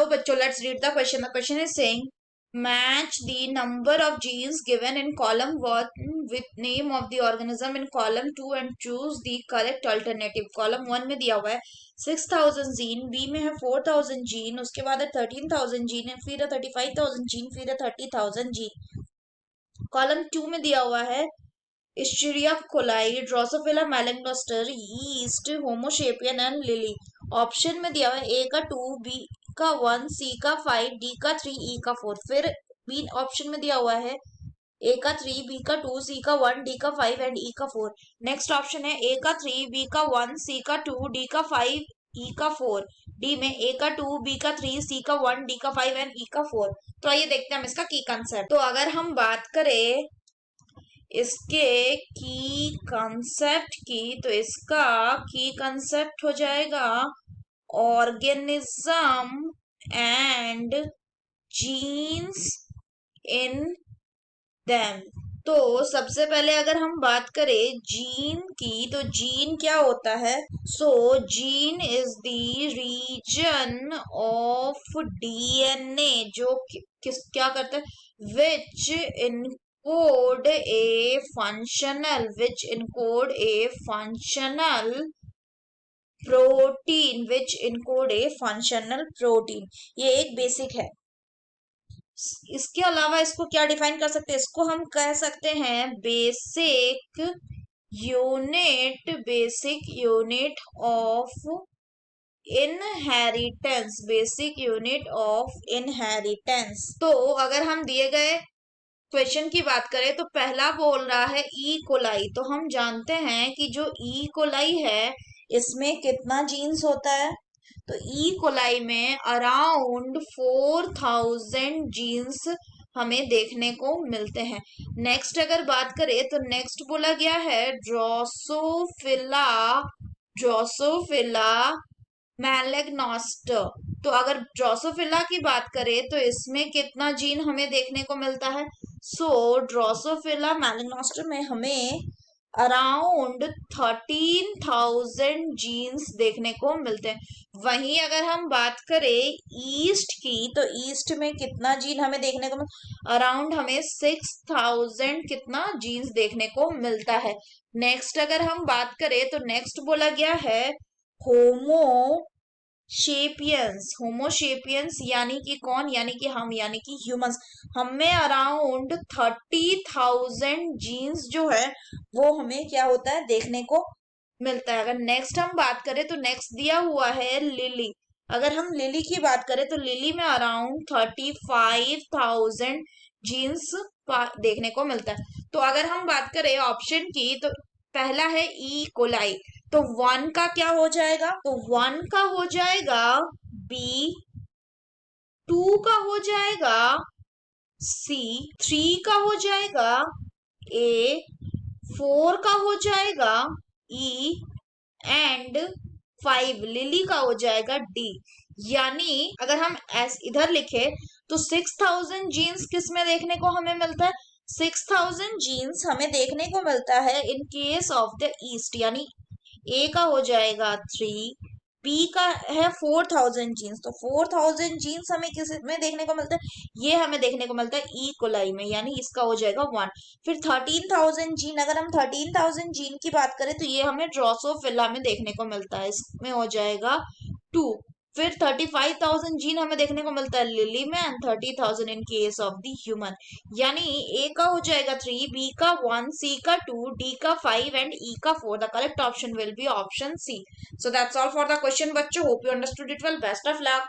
चलो बच्चों, let's read the question. The question is saying match the number of genes given in column 1 with name of the organism in column 2 and choose the correct alternative. column 1 में दिया हुआ है 6000 gene, B में है 4000 gene, उसके बाद है 13000 gene, फिर है 35000 जीन, फिर है 30000 जीन. कॉलम 2 में दिया हुआ है Escherichia coli, drosophila melanogaster, yeast, homo sapien and lily. Option में दिया हुआ है ए का 2, बी का 1, सी का 5, डी का 3, ई का 4. फिर बी ऑप्शन में दिया हुआ है ए का 3, बी का 2, सी का 1, डी का 5 एंड ई का 4. नेक्स्ट ऑप्शन है ए का 3, बी का 1, सी का 2, डी का 5, ई का 4. डी में ए का 2, बी का 3, सी का 1, डी का 5 एंड ई का 4. तो आइए देखते हैं हम इसका की कंसेप्ट. तो अगर हम बात करें इसके की कंसेप्ट की, तो इसका की कंसेप्ट हो जाएगा organism and genes in them. तो सबसे पहले अगर हम बात करें जीन की, तो जीन क्या होता है? So gene is the region of DNA जो किस क्या करता है, विच encode a functional protein, ये एक बेसिक है. इसके अलावा इसको क्या डिफाइन कर सकते हैं? इसको हम कह सकते हैं बेसिक यूनिट ऑफ इनहेरिटेंस. तो अगर हम दिए गए क्वेश्चन की बात करें तो पहला बोल रहा है ई कोलाई. तो हम जानते हैं कि जो ई कोलाई है इसमें कितना जीन्स होता है? तो ई कोलाई में अराउंड 4000 जीन्स हमें देखने को मिलते हैं. नेक्स्ट अगर बात करें तो नेक्स्ट बोला गया है ड्रोसोफिला मेलैंगोस्टर. तो अगर ड्रोसोफिला की बात करें तो इसमें कितना जीन हमें देखने को मिलता है? सो ड्रोसोफिला मेलैंगोस्टर में हमें अराउंड 13,000 जीन्स देखने को मिलते हैं. वहीं अगर हम बात करें ईस्ट की, तो ईस्ट में कितना जीन हमें देखने को अराउंड हमें 6,000 कितना जीन्स देखने को मिलता है. नेक्स्ट अगर हम बात करें तो नेक्स्ट बोला गया है होमोशेपियंस यानी कि कौन? यानी कि हम, यानी कि ह्यूमंस. हमें अराउंड 30,000 जीन्स जो है वो हमें क्या होता है, देखने को मिलता है. अगर नेक्स्ट हम बात करें तो नेक्स्ट दिया हुआ है लिली. अगर हम लिली की बात करें तो लिली में अराउंड 35,000 जीन्स देखने को मिलता है. तो अगर हम बात करें ऑप्शन की, तो पहला है ई कोलाई. तो 1 का क्या हो जाएगा? तो 1 का हो जाएगा बी, 2 का हो जाएगा सी, 3 का हो जाएगा ए, 4 का हो जाएगा ई एंड 5 लिली का हो जाएगा डी. यानी अगर हम इधर लिखे तो 6,000 जीन्स किस में देखने को हमें मिलता है? 6,000 जीन्स हमें देखने को मिलता है in case of the east. यानी ए का हो जाएगा 3, बी का है 4,000 जीन्स. तो 4,000 जीन्स हमें किस में देखने को मिलता है? ये हमें देखने को मिलता है ई कोलाई में, यानी इसका हो जाएगा 1. फिर 13,000 जीन, अगर हम 13,000 जीन की बात करें तो ये हमें ड्रोसोफिला में देखने को मिलता है, इसमें हो जाएगा 2. फिर 35,000 जीन हमें देखने को मिलता है लिली में and 30,000 in case of the human. यानी ए का हो जाएगा 3, बी का 1, सी का 2, डी का 5 एंड ई का 4. The correct option will be option C. So that's all for the question बच्चों. Hope you understood it well. Best of luck.